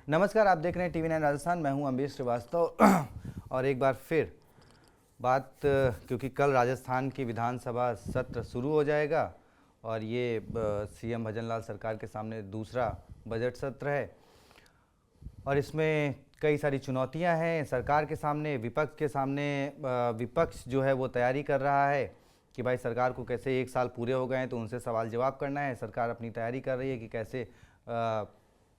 नमस्कार, आप देख रहे हैं TV9 राजस्थान। मैं हूं अम्बेश श्रीवास्तव और एक बार फिर बात, क्योंकि कल राजस्थान की विधानसभा सत्र शुरू हो जाएगा और ये सीएम भजनलाल सरकार के सामने दूसरा बजट सत्र है और इसमें कई सारी चुनौतियां हैं सरकार के सामने, विपक्ष के सामने। विपक्ष जो है वो तैयारी कर रहा है कि भाई सरकार को कैसे 1 साल पूरे हो गए हैं तो उनसे सवाल जवाब करना है। सरकार अपनी तैयारी कर रही है कि कैसे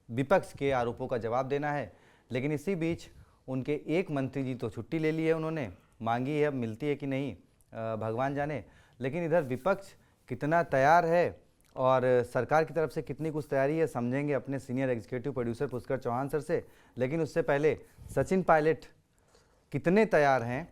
विपक्ष के आरोपों का जवाब देना है। लेकिन इसी बीच उनके एक मंत्री जी तो छुट्टी ले ली है, उन्होंने मांगी है, अब मिलती है कि नहीं भगवान जाने। लेकिन इधर विपक्ष कितना तैयार है और सरकार की तरफ से कितनी कुछ तैयारी है, समझेंगे अपने senior executive producer Pushkar Chauhan sir से। लेकिन उससे पहले सचिन पायलट कितने तैयार हैं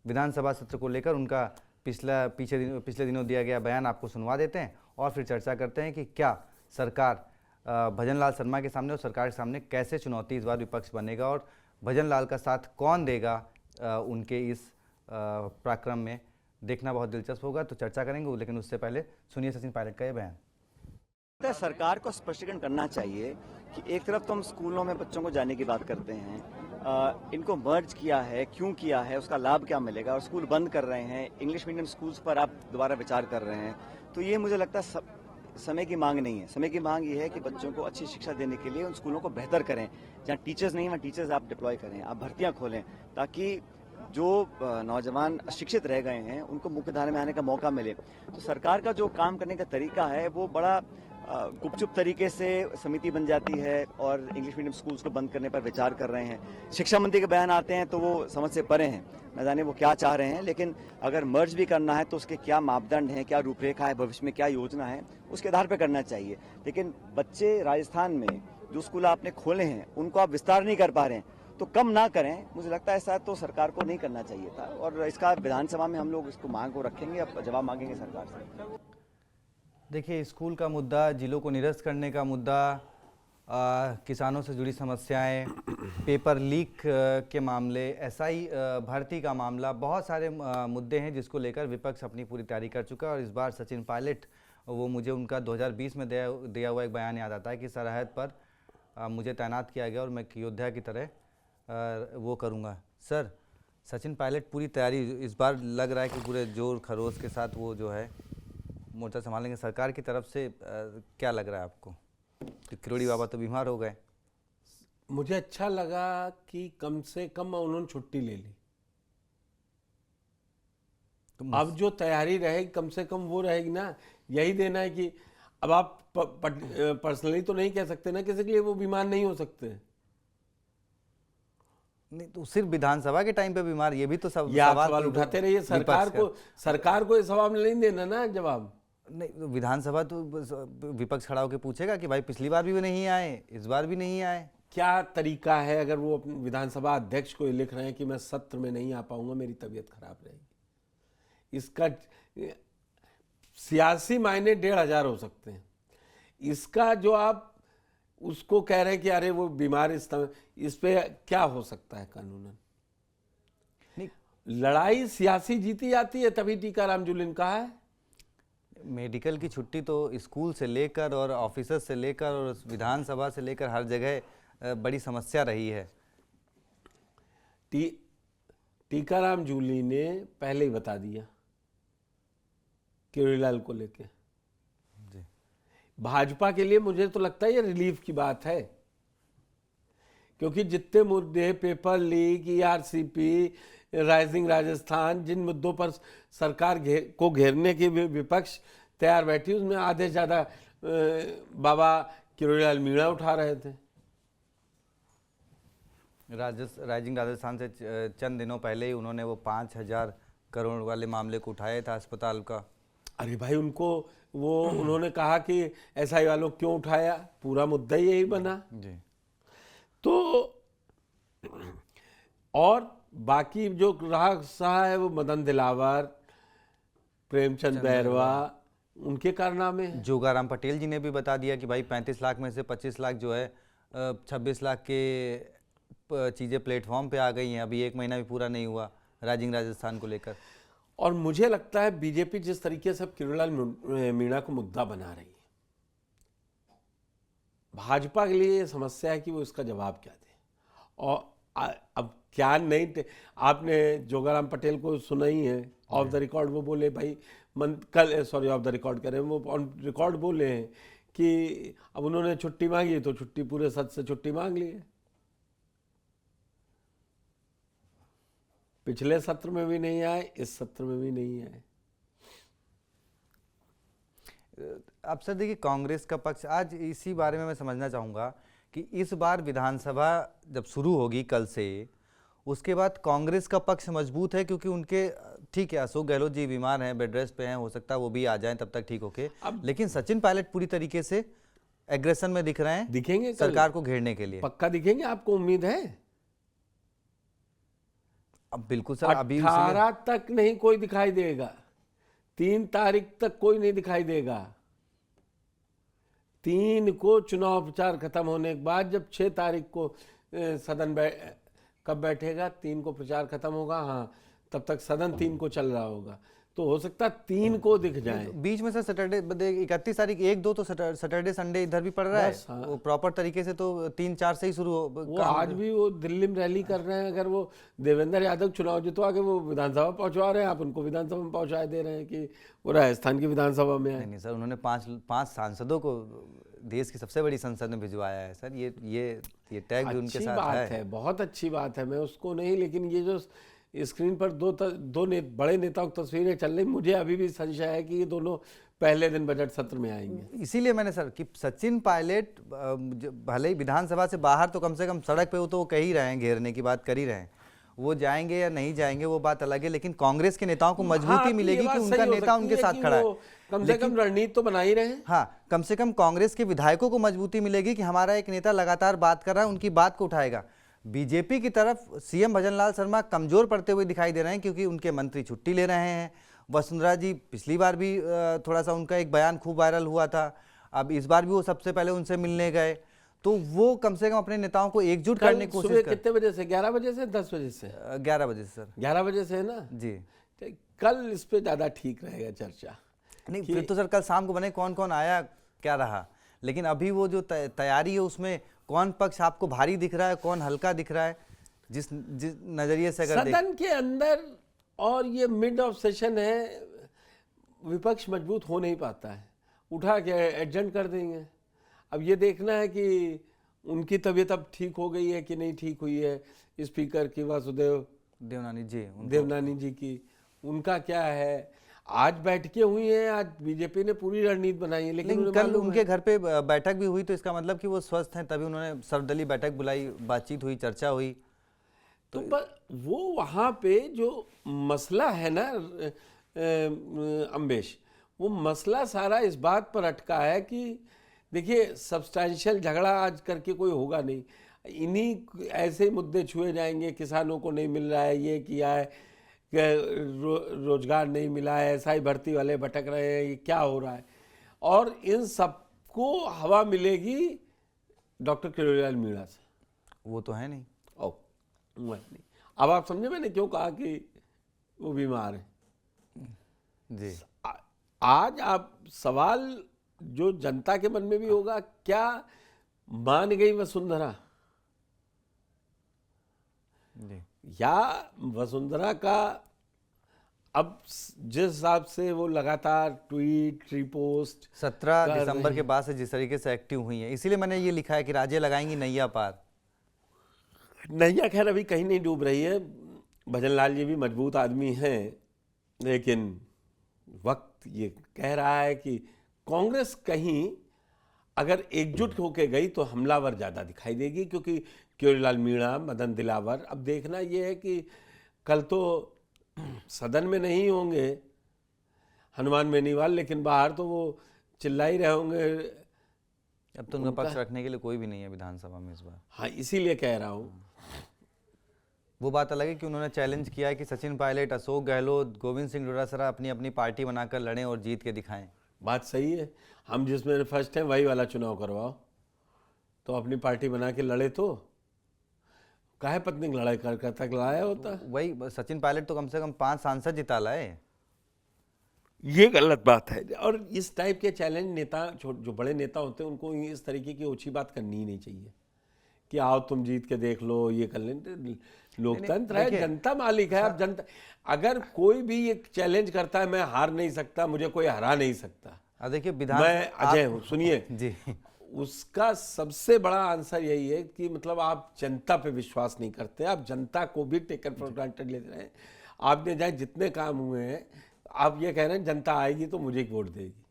विधानसभा सत्र को लेकर, उनका पिछले दिनों दिया गया बयान आपको सुनवा देते हैं और फिर चर्चा करते हैं कि क्या सरकार भजनलाल शर्मा के सामने और सरकार के सामने कैसे चुनौती इस बार विपक्ष बनेगा और भजनलाल का साथ कौन देगा उनके इस पराक्रम में, देखना बहुत दिलचस्प होगा। तो चर्चा करेंगे, लेकिन उससे पहले सुनिए सचिन पायलट का ये बयान। सरकार को स्पष्टीकरण करना चाहिए कि एक तरफ तो हम स्कूलों में बच्चों को जाने की बात करते हैं, इनको मर्ज किया है, क्यों किया है, उसका लाभ क्या मिलेगा, और स्कूल बंद कर रहे हैं, इंग्लिश मीडियम स्कूल्स पर आप दोबारा विचार कर रहे हैं। तो ये मुझे लगता है समय की मांग नहीं है। समय की मांग ये है कि बच्चों को अच्छी शिक्षा देने के लिए उन स्कूलों को बेहतर करें, जहाँ टीचर्स नहीं, वहाँ टीचर्स आप डिप्लॉय करें, आप भर्तियां खोलें, ताकि जो नौजवान अशिक्षित रह गए हैं उनको मुख्यधारा में आने का मौका मिले। तो सरकार का जो काम करने का तरीका है वो बड़ा गुपचुप तरीके से समिति बन जाती है और इंग्लिश मीडियम स्कूल्स को बंद करने पर विचार कर रहे हैं। शिक्षा मंत्री के बयान आते हैं तो वो समझ से परे हैं, न जाने वो क्या चाह रहे हैं। लेकिन अगर मर्ज भी करना है तो उसके क्या मापदंड हैं, क्या रूपरेखा है, भविष्य में क्या योजना है, उसके आधार पर करना चाहिए। लेकिन बच्चे राजस्थान में जो स्कूल आपने खोले हैं उनको आप विस्तार नहीं कर पा रहे हैं, तो कम ना करें। मुझे लगता है ऐसा तो सरकार को नहीं करना चाहिए था और इसका विधानसभा में हम लोग इसको मांग को रखेंगे, अब जवाब मांगेंगे सरकार से। देखिए, स्कूल का मुद्दा, जिलों को निरस्त करने का मुद्दा, किसानों से जुड़ी समस्याएं, पेपर लीक के मामले, एसआई भर्ती का मामला, बहुत सारे मुद्दे हैं जिसको लेकर विपक्ष अपनी पूरी तैयारी कर चुका है। और इस बार सचिन पायलट, वो मुझे उनका 2020 में दिया हुआ एक बयान याद आता है कि सरहद पर मुझे तैनात किया गया और मैं योद्धा की तरह वो करूँगा। सर, सचिन पायलट पूरी तैयारी इस बार लग रहा है कि पूरे जोर खरोश के साथ वो जो है मोर्चा संभालेंगे। सरकार की तरफ से क्या लग रहा है आपको? किरोड़ी बाबा तो बीमार हो गए। मुझे अच्छा लगा कि कम से कम उन्होंने छुट्टी ले ली। तो अब जो तैयारी रहेगी कम से कम वो रहेगी ना, यही देना है कि अब आप पर्सनली तो नहीं कह सकते ना किसी के लिए वो बीमार नहीं हो सकते। नहीं तो सिर्फ विधानसभा के टाइम पे बीमार, ये भी तो सब सवाल उठाते रहिए। सरकार को इस सवाल में नहीं देना ना जवाब। नहीं तो विधानसभा तो विपक्ष खड़ा होकर पूछेगा कि भाई पिछली बार भी नहीं आए, इस बार भी नहीं आए। क्या तरीका है? अगर वो अपने विधानसभा अध्यक्ष को लिख रहे हैं कि मैं सत्र में नहीं आ पाऊंगा, मेरी तबीयत खराब रहेगी, इसका सियासी मायने 1500 हो सकते हैं। इसका जो आप उसको कह रहे हैं कि अरे वो बीमार, इस पे क्या हो सकता है कानूनन? नहीं, लड़ाई सियासी जीती जाती है, तभी टीकाराम जूली ने कहा है। मेडिकल की छुट्टी तो स्कूल से लेकर और ऑफिसर से लेकर और विधानसभा से लेकर हर जगह बड़ी समस्या रही है। टीकाराम जूली ने पहले ही बता दिया किरोड़ीलाल को लेके। भाजपा के लिए मुझे तो लगता है ये रिलीफ की बात है, क्योंकि जितने मुद्दे, paper leak, ERCP, rising Rajasthan, जिन मुद्दों पर सरकार को घेरने की विपक्ष तैयार बैठी, उसमें आधे ज्यादा बाबा किरोड़ीलाल मीणा उठा रहे थे। राइजिंग राजस्थान से चंद दिनों पहले ही उन्होंने वो 5000 करोड़ वाले मामले को उठाया था अस्पताल का। अरे भाई, उनको वो उन्होंने कहा कि SI वालों क्यों उठाया, पूरा मुद्दा ही यही बना जी। तो और बाकी जो रहा है वो मदन दिलावर, प्रेमचंद बैरवा, उनके कारनामे हैं। जोगाराम पटेल जी ने भी बता दिया कि भाई 35 लाख में से 25 लाख जो है 26 लाख के चीज़ें प्लेटफॉर्म पे आ गई हैं। अभी 1 महीना भी पूरा नहीं हुआ राइजिंग राजस्थान को लेकर। और मुझे लगता है बीजेपी जिस तरीके से अब किरोड़ीलाल मीणा को मुद्दा बना रही है, भाजपा के लिए ये समस्या है कि वो इसका जवाब क्या दे। और अब क्या नहीं, आपने जोगाराम पटेल को सुना ही है, ऑफ द रिकॉर्ड वो बोले भाई कल, सॉरी ऑफ द रिकॉर्ड करें, वो ऑन रिकॉर्ड बोले हैं कि अब उन्होंने छुट्टी मांगी तो छुट्टी पूरे सदन से छुट्टी मांग ली है। पिछले सत्र में भी नहीं आए, इस सत्र में भी नहीं आए। अब सर देखिए, कांग्रेस का पक्ष, आज इसी बारे में मैं समझना चाहूँगा कि इस बार विधानसभा जब शुरू होगी कल से, उसके बाद कांग्रेस का पक्ष मजबूत है, क्योंकि उनके, ठीक है अशोक गहलोत जी बीमार हैं, बेड रेस्ट पे हैं, हो सकता है वो भी आ जाएं तब तक ठीक होके, लेकिन सचिन पायलट पूरी तरीके से एग्रेशन में दिख रहे हैं, दिखेंगे सरकार को घेरने के लिए। पक्का दिखेंगे, आपको उम्मीद है? अब बिल्कुल सर, अभी 18 तक नहीं कोई दिखाई देगा, 3 तारीख तक कोई नहीं दिखाई देगा। 3 को चुनाव प्रचार खत्म होने के बाद जब 6 तारीख को सदन कब बैठेगा, 3 को प्रचार खत्म होगा, हाँ तब तक सदन 3 को चल रहा होगा, तो हो सकता है 3 को दिख जाए। बीच में सर सैटरडे 31 तारीख 1-2 तो सैटरडे संडे इधर भी पड़ रहा है, हाँ। वो प्रॉपर तरीके से तो 3-4 से ही शुरू हो। वो आज भी वो दिल्ली में रैली कर रहे हैं, अगर वो देवेंद्र यादव चुनाव जितवा के वो विधानसभा पहुंचवा रहे हैं, आप उनको विधानसभा में पहुंचाए दे रहे हैं कि वो राजस्थान की विधानसभा में आए। नहीं सर, उन्होंने 5 सांसदों को देश की सबसे बड़ी संसद में भिजवाया है सर, ये टैग भी उनके साथ है। बहुत अच्छी बात है, मैं उसको नहीं, लेकिन ये जो स्क्रीन पर दो बड़े नेताओं की तस्वीरें चल रही, मुझे अभी भी संशय है कि ये दोनों पहले दिन बजट सत्र में आएंगे। इसीलिए मैंने सर कि सचिन पायलट भले ही विधानसभा से बाहर तो कम से कम सड़क पे वो तो कह ही रहे हैं, घेरने की बात कर ही रहे हैं, वो जाएंगे या नहीं जाएंगे वो बात अलग है, लेकिन कांग्रेस के नेताओं को मजबूती मिलेगी कि उनका नेता उनके साथ खड़ा है। कम से कम रणनीति तो बना ही रहे हैं। हाँ, कम से कम कांग्रेस के विधायकों को मजबूती मिलेगी कि हमारा एक नेता लगातार बात कर रहा है, उनकी बात को उठाएगा। बीजेपी की तरफ सीएम भजनलाल शर्मा कमजोर पड़ते हुए दिखाई दे रहे हैं, क्योंकि उनके मंत्री छुट्टी ले रहे हैं। वसुंधरा जी पिछली बार भी थोड़ा सा उनका एक बयान खूब वायरल हुआ था, अब इस बार भी वो सबसे पहले उनसे मिलने गए, तो वो कम से कम अपने नेताओं को एकजुट करने की कोशिश कर। कितने बजे से? 11 बजे से 10 बजे से? 11 बजे सर। 11 बजे से है ना जी। कल इस पे ज्यादा ठीक रहेगा चर्चा। नहीं फिर तो सर कल शाम को बने कौन कौन आया क्या रहा, लेकिन अभी वो जो तैयारी है उसमें कौन पक्ष आपको भारी दिख रहा है, कौन हल्का दिख रहा है, जिस नजरिए से अगर सदन के अंदर, और ये मिड ऑफ सेशन है, विपक्ष मजबूत हो नहीं पाता है, उठा के एडजस्ट कर देंगे। अब ये देखना है कि उनकी तबीयत अब ठीक हो गई है कि नहीं ठीक हुई है, स्पीकर की वासुदेव देवनानी जी की, उनका क्या है। आज बैठकें हुई हैं, आज बीजेपी ने पूरी रणनीति बनाई है, लेकिन कल उनके घर पे बैठक भी हुई, तो इसका मतलब कि वो स्वस्थ हैं, तभी उन्होंने सर्वदलीय बैठक बुलाई, बातचीत हुई, चर्चा हुई। तो वो वहाँ पे जो मसला है ना अम्बेश, वो मसला सारा इस बात पर अटका है कि देखिए सब्सटैंशियल झगड़ा आज करके कोई होगा नहीं, इन्हीं ऐसे मुद्दे छुए जाएंगे, किसानों को नहीं मिल रहा है, ये किया है, रोजगार नहीं मिला है, एसआई भर्ती वाले भटक रहे हैं, ये क्या हो रहा है, और इन सबको हवा मिलेगी डॉक्टर किरोड़ीलाल मीणा से। वो तो है नहीं। नहीं। अब आप समझे मैंने क्यों कहा कि वो बीमार है जी। आज आप सवाल जो जनता के मन में भी होगा, क्या मान गई वसुंधरा जी, या वसुंधरा का अब जिस हिसाब से वो लगातार ट्वीट रिपोस्ट 17 दिसंबर के बाद से जिस तरीके से एक्टिव हुई है, इसीलिए मैंने ये लिखा है कि राज्य लगाएंगी नैया पार। नैया खैर अभी कहीं नहीं डूब रही है, भजनलाल जी भी मजबूत आदमी हैं, लेकिन वक्त ये कह रहा है कि कांग्रेस कहीं अगर एकजुट होकर गई तो हमलावर ज़्यादा दिखाई देगी, क्योंकि किरोड़ीलाल मीणा, मदन दिलावर, अब देखना ये है कि कल तो सदन में नहीं होंगे हनुमान बेनीवाल, लेकिन बाहर तो वो चिल्ला ही रहे होंगे। अब तो उनका पक्ष रखने के लिए कोई भी नहीं है विधानसभा में इस बार। हाँ, इसीलिए कह रहा हूँ। वो बात अलग है कि उन्होंने चैलेंज किया है कि सचिन पायलट, अशोक गहलोत, गोविंद सिंह डोटासरा अपनी अपनी पार्टी बनाकर लड़ें और जीत के दिखाएं। बात सही है, हम जिसमें फर्स्ट हैं वही वाला चुनाव करवाओ, तो अपनी पार्टी बना के लड़े, तो काहे पत्नी लड़ाई कर तक लाया होता। वही सचिन पायलट तो कम से कम 5 सांसद जिता लाए। ये गलत बात है। और इस टाइप के चैलेंज नेता जो बड़े नेता होते हैं उनको इस तरीके की ओछी बात करनी ही नहीं चाहिए कि आओ तुम जीत के देख लो, ये कर लें। लोकतंत्र है, देखिए, जनता मालिक है। अब जनता अगर कोई भी ये चैलेंज करता है मैं हार नहीं सकता, मुझे कोई हरा नहीं सकता, देखिए विधान मैं अजय हूँ, सुनिए जी उसका सबसे बड़ा आंसर यही है कि मतलब आप जनता पे विश्वास नहीं करते, आप जनता को भी टेकन फॉर ग्रांटेड ले रहे हैं। आपने चाहे जितने काम हुए हैं, आप ये कह रहे हैं जनता आएगी तो मुझे वोट देगी।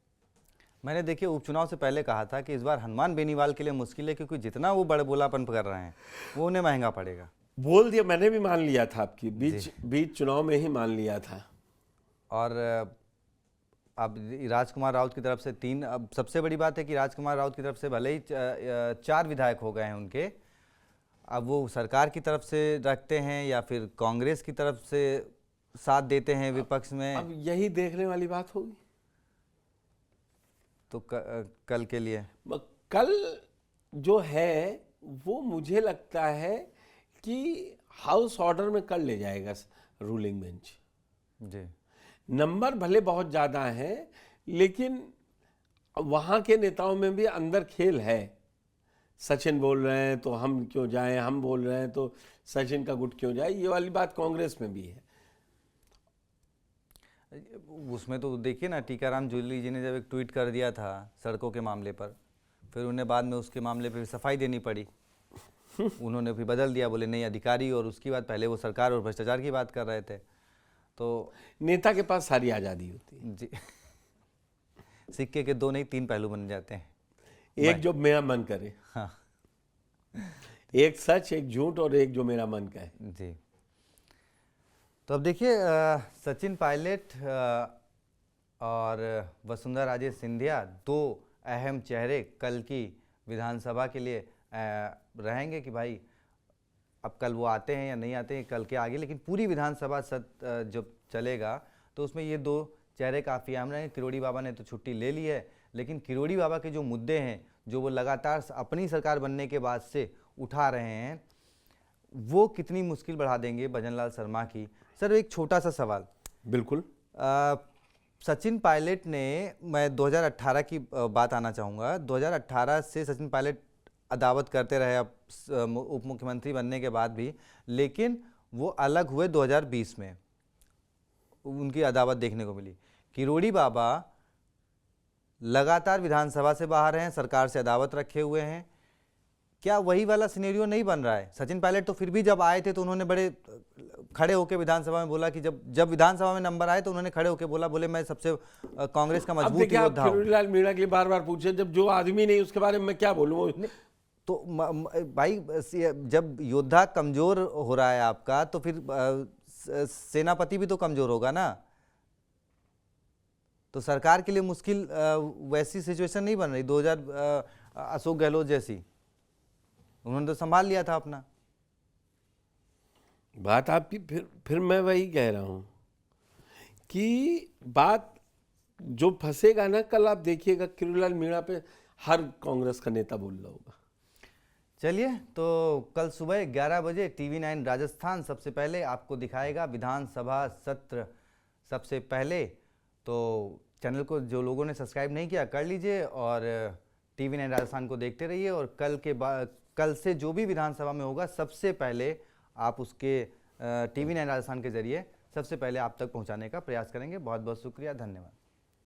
मैंने देखिए उपचुनाव से पहले कहा था कि इस बार हनुमान बेनीवाल के लिए मुश्किल है, क्योंकि जितना वो बड़बोलापन कर रहे हैं वो उन्हें महंगा पड़ेगा। बोल दिया, मैंने भी मान लिया था, आपकी बीच चुनाव में ही मान लिया था। और अब राजकुमार राउत की तरफ से 3, अब सबसे बड़ी बात है कि राजकुमार राउत की तरफ से भले ही 4 विधायक हो गए हैं उनके, अब वो सरकार की तरफ से रखते हैं या फिर कांग्रेस की तरफ से साथ देते हैं विपक्ष में। अब यही देखने वाली बात होगी। तो कल के लिए कल जो है वो मुझे लगता है कि हाउस ऑर्डर में कर ले जाएगा रूलिंग बेंच। जी, नंबर भले बहुत ज़्यादा हैं, लेकिन वहाँ के नेताओं में भी अंदर खेल है। सचिन बोल रहे हैं तो हम क्यों जाएं, हम बोल रहे हैं तो सचिन का गुट क्यों जाए, ये वाली बात कांग्रेस में भी है। उसमें तो देखिए ना, टीकाराम जूली जी ने जब एक ट्वीट कर दिया था सड़कों के मामले पर, फिर उन्हें बाद में उसके मामले पर सफाई देनी पड़ी। उन्होंने फिर बदल दिया, बोले नहीं अधिकारी, और उसकी बात पहले वो सरकार और भ्रष्टाचार की बात कर रहे थे। तो नेता के पास सारी आज़ादी होती है जी, सिक्के के 2 नहीं 3 पहलू बन जाते हैं। एक जो मेरा मन करे, हाँ एक सच, एक झूठ, और एक जो मेरा मन का है। जी। तो अब देखिए सचिन पायलट और वसुंधरा राजे सिंधिया 2 अहम चेहरे कल की विधानसभा के लिए रहेंगे कि भाई अब कल वो आते हैं या नहीं आते हैं कल के आगे, लेकिन पूरी विधानसभा जब चलेगा तो उसमें ये 2 चेहरे काफ़ी अहम रहेंगे। किरोड़ी बाबा ने तो छुट्टी ले ली है, लेकिन किरोड़ी बाबा के जो मुद्दे हैं जो वो लगातार अपनी सरकार बनने के बाद से उठा रहे हैं, वो कितनी मुश्किल बढ़ा देंगे भजनलाल शर्मा की। सर एक छोटा सा सवाल। बिल्कुल। सचिन पायलट ने, मैं 2018 की बात आना चाहूँगा, 2018 से सचिन पायलट अदावत करते रहे अब उप मुख्यमंत्री बनने के बाद भी, लेकिन वो अलग हुए 2020 में, उनकी अदावत देखने को मिली। किरोड़ी बाबा लगातार विधानसभा से बाहर हैं, सरकार से अदावत रखे हुए हैं। क्या वही वाला सिनेरियो नहीं बन रहा है? सचिन पायलट तो फिर भी जब आए थे तो उन्होंने बड़े खड़े होकर विधानसभा में बोला कि जब विधानसभा में नंबर आए तो उन्होंने खड़े होकर बोले मैं सबसे कांग्रेस का मजबूत योद्धा हूं। किरोड़ीलाल मीणा के लिए बार-बार पूछे, जब जो आदमी नहीं उसके बारे में मैं क्या बोलूं? तो भाई जब योद्धा कमजोर हो रहा है आपका, तो फिर सेनापति भी तो कमजोर होगा ना। तो सरकार के लिए मुश्किल वैसी सिचुएशन नहीं बन रही 2000 अशोक गहलोत जैसी, उन्होंने तो संभाल लिया था अपना। बात आपकी फिर मैं वही कह रहा हूं कि बात जो फंसेगा ना, कल आप देखिएगा किरोड़ीलाल मीणा पे हर कांग्रेस का नेता बोल रहा होगा। चलिए, तो कल सुबह 11 बजे TV9 राजस्थान सबसे पहले आपको दिखाएगा विधानसभा सत्र सबसे पहले। तो चैनल को जो लोगों ने सब्सक्राइब नहीं किया कर लीजिए और TV9 राजस्थान को देखते रहिए, और कल से जो भी विधानसभा में होगा सबसे पहले आप उसके TV9 राजस्थान के जरिए सबसे पहले आप तक पहुंचाने का प्रयास करेंगे। बहुत बहुत शुक्रिया, धन्यवाद।